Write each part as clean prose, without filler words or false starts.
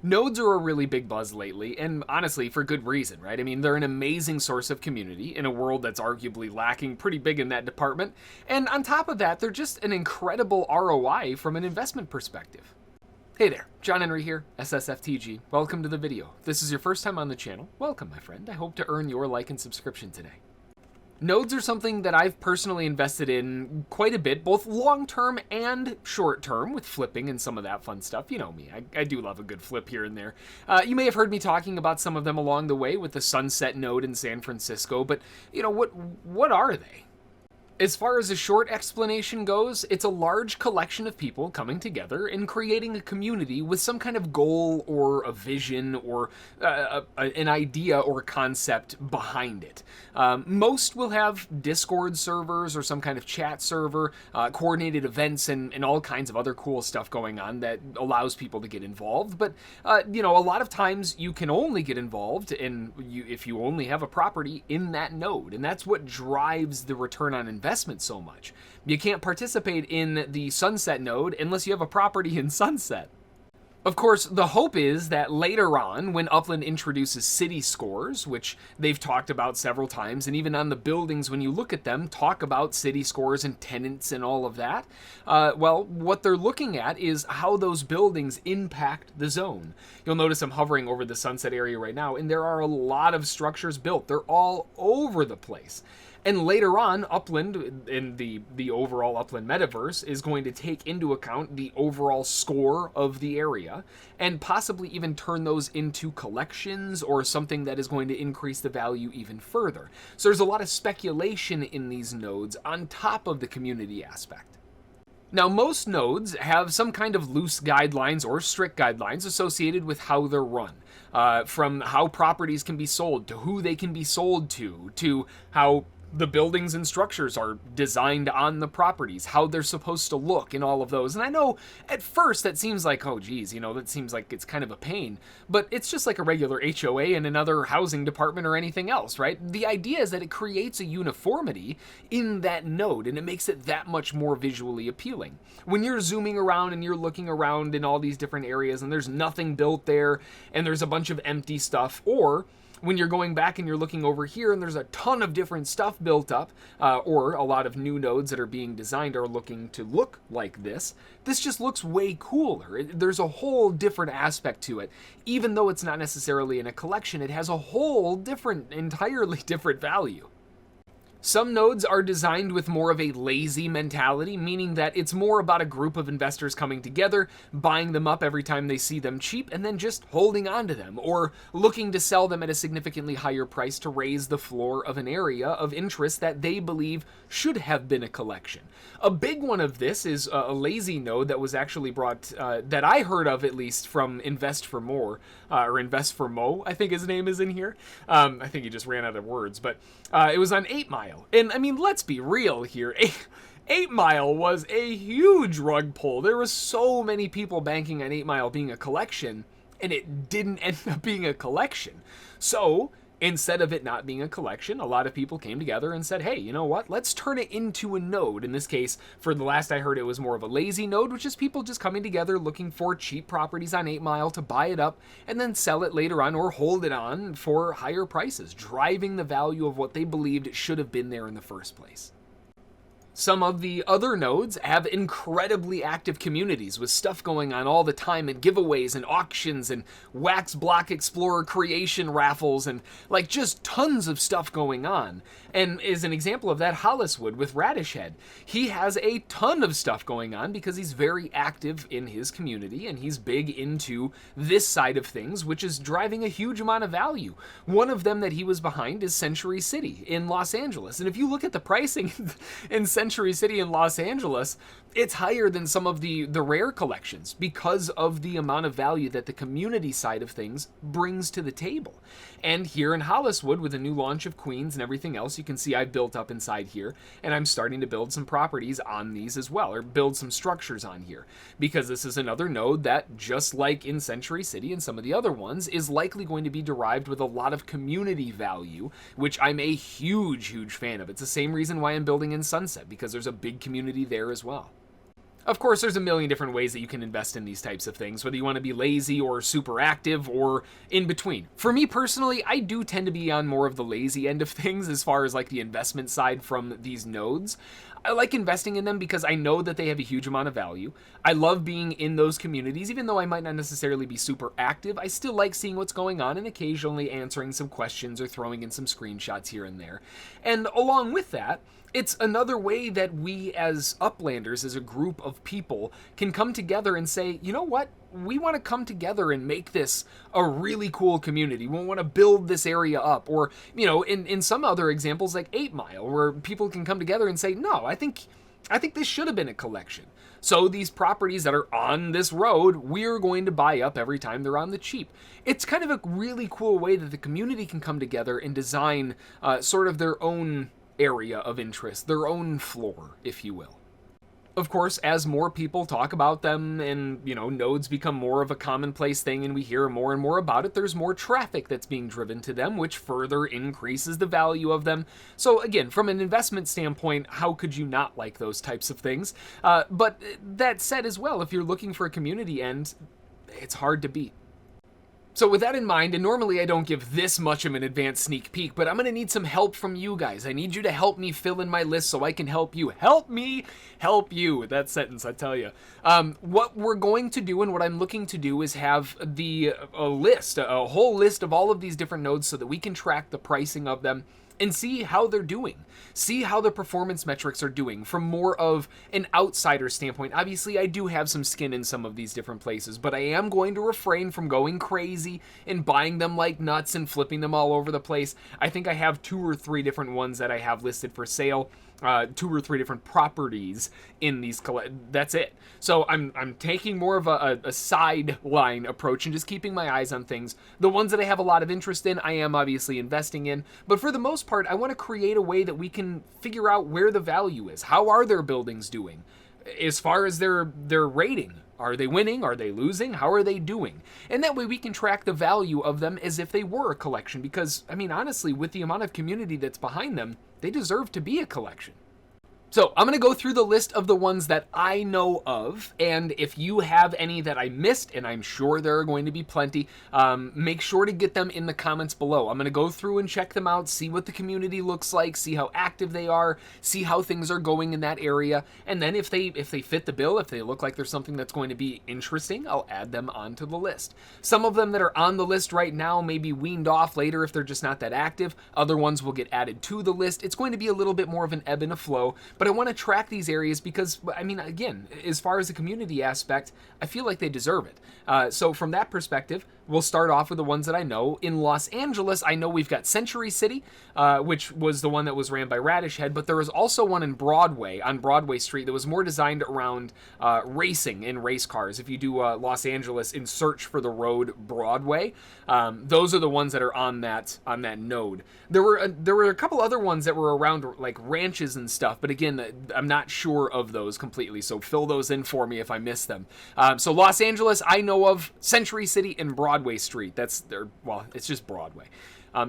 Nodes are a really big buzz lately, and honestly, for good reason, right? I mean, they're an amazing source of community in a world that's arguably lacking pretty big in that department, and on top of that, they're just an incredible ROI from an investment perspective. Hey there, John Henry here, ssftg. Welcome to the video. If this is your first time on the channel, welcome, my friend. I hope to earn your like and subscription today. Nodes are something that I've personally invested in quite a bit, both long-term and short-term, with flipping and some of that fun stuff. You know me, I do love a good flip here and there. You may have heard me talking about some of them along the way with the Sunset node in San Francisco, but you know, what are they? As far as a short explanation goes, it's a large collection of people coming together and creating a community with some kind of goal or a vision or an idea or concept behind it. Most will have Discord servers or some kind of chat server, coordinated events, and all kinds of other cool stuff going on that allows people to get involved. But, you know, a lot of times you can only get involved if you only have a property in that node, and that's what drives the return on investment so much. You can't participate in the Sunset node unless you have a property in Sunset. Of course, the hope is that later on, when Upland introduces city scores, which they've talked about several times, and even on the buildings when you look at them, talk about city scores and tenants and all of that, well, what they're looking at is how those buildings impact the zone. You'll notice I'm hovering over the Sunset area right now, and there are a lot of structures built. They're all over the place. And later on, Upland, in the overall Upland Metaverse, is going to take into account the overall score of the area and possibly even turn those into collections or something that is going to increase the value even further. So there's a lot of speculation in these nodes on top of the community aspect. Now, most nodes have some kind of loose guidelines or strict guidelines associated with how they're run. From how properties can be sold, to who they can be sold to how the buildings and structures are designed on the properties, how they're supposed to look, and all of those. And I know at first that seems like, oh geez, you know, that seems like it's kind of a pain, but it's just like a regular HOA in another housing department or anything else, right? The idea is that it creates a uniformity in that node, and it makes it that much more visually appealing. When you're zooming around and you're looking around in all these different areas and there's nothing built there and there's a bunch of empty stuff, or when you're going back and you're looking over here and there's a ton of different stuff built up, or a lot of new nodes that are being designed are looking to look like this just looks way cooler. There's a whole different aspect to it. Even though it's not necessarily in a collection, it has a whole different, entirely different value. Some nodes are designed with more of a lazy mentality, meaning that it's more about a group of investors coming together, buying them up every time they see them cheap, and then just holding on to them, or looking to sell them at a significantly higher price to raise the floor of an area of interest that they believe should have been a collection. A big one of this is a lazy node that was actually brought, that I heard of at least, from Invest for More, or Invest for Mo, I think his name is in here. I think he just ran out of words, but it was on 8 Mile. And I mean, let's be real here. 8 Mile was a huge rug pull. There were so many people banking on 8 Mile being a collection, and it didn't end up being a collection. So instead of it not being a collection, a lot of people came together and said, hey, you know what? Let's turn it into a node. In this case, for the last I heard, it was more of a lazy node, which is people just coming together looking for cheap properties on 8 Mile to buy it up and then sell it later on or hold it on for higher prices, driving the value of what they believed should have been there in the first place. Some of the other nodes have incredibly active communities with stuff going on all the time, and giveaways and auctions and Wax Block Explorer creation raffles and like just tons of stuff going on. And as an example of that, Holliswood with Radish Head. He has a ton of stuff going on because he's very active in his community and he's big into this side of things, which is driving a huge amount of value. One of them that he was behind is Century City in Los Angeles. And if you look at the pricing in Century City in Los Angeles, it's higher than some of the rare collections because of the amount of value that the community side of things brings to the table. And here in Holliswood, with a new launch of Queens and everything else, you can see I've built up inside here, and I'm starting to build some properties on these as well, or build some structures on here, because this is another node that, just like in Century City and some of the other ones, is likely going to be derived with a lot of community value, which I'm a huge fan of. It's the same reason why I'm building in Sunset, because there's a big community there as well. Of course, there's a million different ways that you can invest in these types of things, whether you want to be lazy or super active or in between. For me personally, I do tend to be on more of the lazy end of things as far as like the investment side from these nodes. I like investing in them because I know that they have a huge amount of value. I love being in those communities, even though I might not necessarily be super active. I still like seeing what's going on and occasionally answering some questions or throwing in some screenshots here and there. And along with that, it's another way that we as Uplanders, as a group of people, can come together and say, you know what? We want to come together and make this a really cool community. We want to build this area up. Or, you know, in some other examples like 8 Mile, where people can come together and say, no, I think this should have been a collection. So these properties that are on this road, we're going to buy up every time they're on the cheap. It's kind of a really cool way that the community can come together and design sort of their own area of interest, their own floor, if you will. Of course, as more people talk about them and, you know, nodes become more of a commonplace thing and we hear more and more about it, there's more traffic that's being driven to them, which further increases the value of them. So again, from an investment standpoint, how could you not like those types of things? But that said as well, if you're looking for a community end, it's hard to beat. So with that in mind, and normally I don't give this much of an advanced sneak peek, but I'm going to need some help from you guys. I need you to help me fill in my list so I can help you. Help me help you. That sentence, I tell you. What we're going to do and what I'm looking to do is have a whole list of all of these different nodes so that we can track the pricing of them and see how they're doing. See how the performance metrics are doing from more of an outsider standpoint. Obviously, I do have some skin in some of these different places, but I am going to refrain from going crazy and buying them like nuts and flipping them all over the place. I think I have 2 or 3 different ones that I have listed for sale. 2 or 3 different properties in these that's it. So I'm taking more of a sideline approach and just keeping my eyes on things. The ones that I have a lot of interest in, I am obviously investing in, but for the most part, I want to create a way that we can figure out where the value is. How are their buildings doing? As far as their rating, are they winning? Are they losing? How are they doing? And that way we can track the value of them as if they were a collection, because, I mean, honestly, with the amount of community that's behind them, they deserve to be a collection. So I'm going to go through the list of the ones that I know of, and if you have any that I missed, and I'm sure there are going to be plenty, make sure to get them in the comments below. I'm going to go through and check them out, see what the community looks like, see how active they are, see how things are going in that area, and then if they fit the bill, if they look like there's something that's going to be interesting, I'll add them onto the list. Some of them that are on the list right now may be weaned off later if they're just not that active. Other ones will get added to the list. It's going to be a little bit more of an ebb and a flow, but I want to track these areas because, I mean, again, as far as the community aspect, I feel like they deserve it. So from that perspective, we'll start off with the ones that I know. In Los Angeles, I know we've got Century City, which was the one that was ran by Radish Head, but there was also one in Broadway, on Broadway Street, that was more designed around racing in race cars. If you do Los Angeles in search for the road Broadway, those are the ones that are on that node. There were a couple other ones that were around like ranches and stuff, but again, I'm not sure of those completely, so fill those in for me if I miss them. So Los Angeles, I know of. Century City and Broadway Street. It's just Broadway.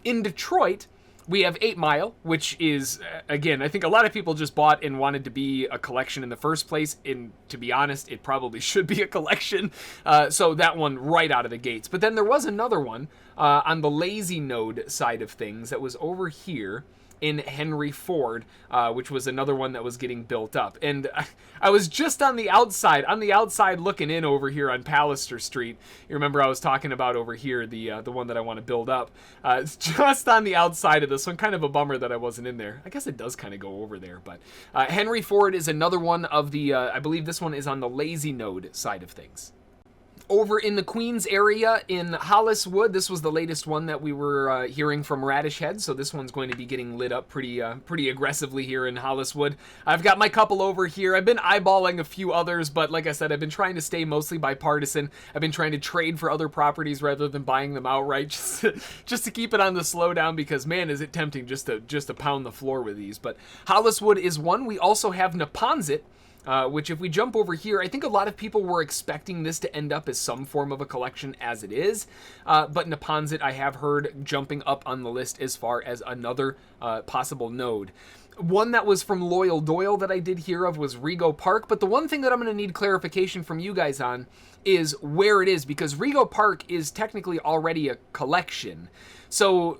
In Detroit, we have 8 Mile, which is, again, I think a lot of people just bought and wanted to be a collection in the first place. And to be honest, it probably should be a collection. So that one right out of the gates. But then there was another one on the lazy node side of things that was over here in Henry Ford, which was another one that was getting built up. And I was just on the outside looking in over here on Pallister Street. You remember I was talking about over here, the one that I want to build up. It's just on the outside of this one. Kind of a bummer that I wasn't in there. I guess it does kind of go over there, but Henry Ford is another one of the, I believe this one is on the lazy node side of things. Over in the Queens area in Holliswood, this was the latest one that we were hearing from Radish Head, so this one's going to be getting lit up pretty aggressively here in Holliswood. I've got my couple over here. I've been eyeballing a few others, but like I said, I've been trying to stay mostly bipartisan. I've been trying to trade for other properties rather than buying them outright, just to keep it on the slowdown, because man, is it tempting just to pound the floor with these. But Holliswood is one. We also have Neponsit, which if we jump over here, I think a lot of people were expecting this to end up as some form of a collection as it is, but Naponzit I have heard jumping up on the list as far as another possible node. One that was from Loyal Doyle that I did hear of was Rego Park, but the one thing that I'm going to need clarification from you guys on is where it is, because Rego Park is technically already a collection. So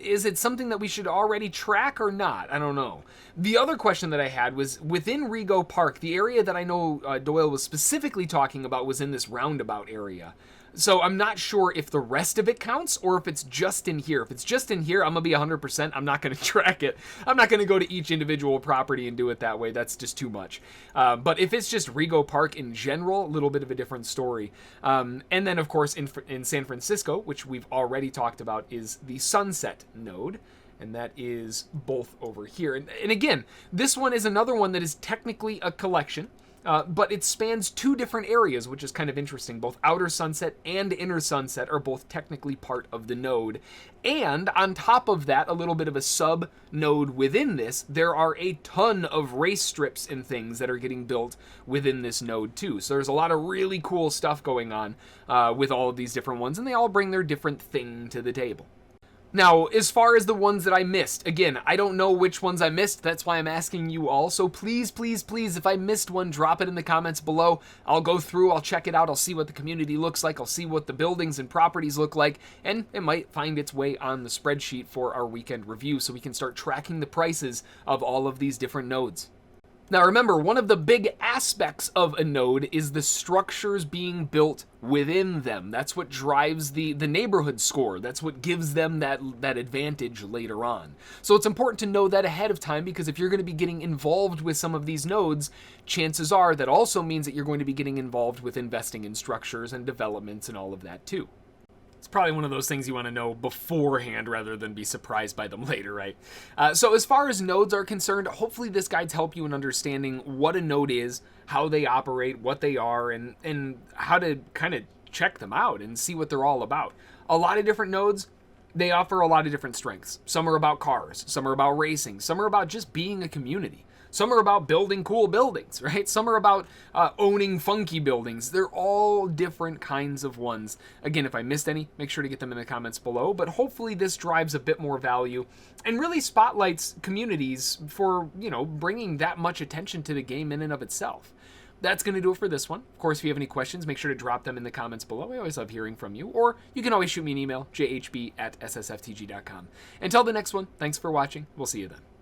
is it something that we should already track or not? I don't know. The other question that I had was within Rego Park, the area that I know Doyle was specifically talking about was in this roundabout area. So I'm not sure if the rest of it counts or if it's just in here. If it's just in here, I'm going to be 100%. I'm not going to track it. I'm not going to go to each individual property and do it that way. That's just too much. But if it's just Rego Park in general, a little bit of a different story. And then, of course, in San Francisco, which we've already talked about, is the Sunset node. And that is both over here. And again, this one is another one that is technically a collection. But it spans two different areas, which is kind of interesting. Both Outer Sunset and Inner Sunset are both technically part of the node. And on top of that, a little bit of a sub-node within this, there are a ton of race strips and things that are getting built within this node too. So there's a lot of really cool stuff going on with all of these different ones, and they all bring their different thing to the table. Now, as far as the ones that I missed, again, I don't know which ones I missed. That's why I'm asking you all. So please, please, please, if I missed one, drop it in the comments below. I'll go through, I'll check it out, I'll see what the community looks like, I'll see what the buildings and properties look like, and it might find its way on the spreadsheet for our weekend review so we can start tracking the prices of all of these different nodes. Now remember, one of the big aspects of a node is the structures being built within them. That's what drives the neighborhood score. That's what gives them that advantage later on. So it's important to know that ahead of time, because if you're going to be getting involved with some of these nodes, chances are that also means that you're going to be getting involved with investing in structures and developments and all of that too. It's probably one of those things you want to know beforehand rather than be surprised by them later, right? So as far as nodes are concerned, hopefully this guide's help you in understanding what a node is, how they operate, what they are, and how to kind of check them out and see what they're all about. A lot of different nodes, they offer a lot of different strengths. Some are about cars, some are about racing, some are about just being a community. Some are about building cool buildings, right? Some are about owning funky buildings. They're all different kinds of ones. Again, if I missed any, make sure to get them in the comments below. But hopefully this drives a bit more value and really spotlights communities for, bringing that much attention to the game in and of itself. That's going to do it for this one. Of course, if you have any questions, make sure to drop them in the comments below. I always love hearing from you. Or you can always shoot me an email, jhb@ssftg.com. Until the next one, thanks for watching. We'll see you then.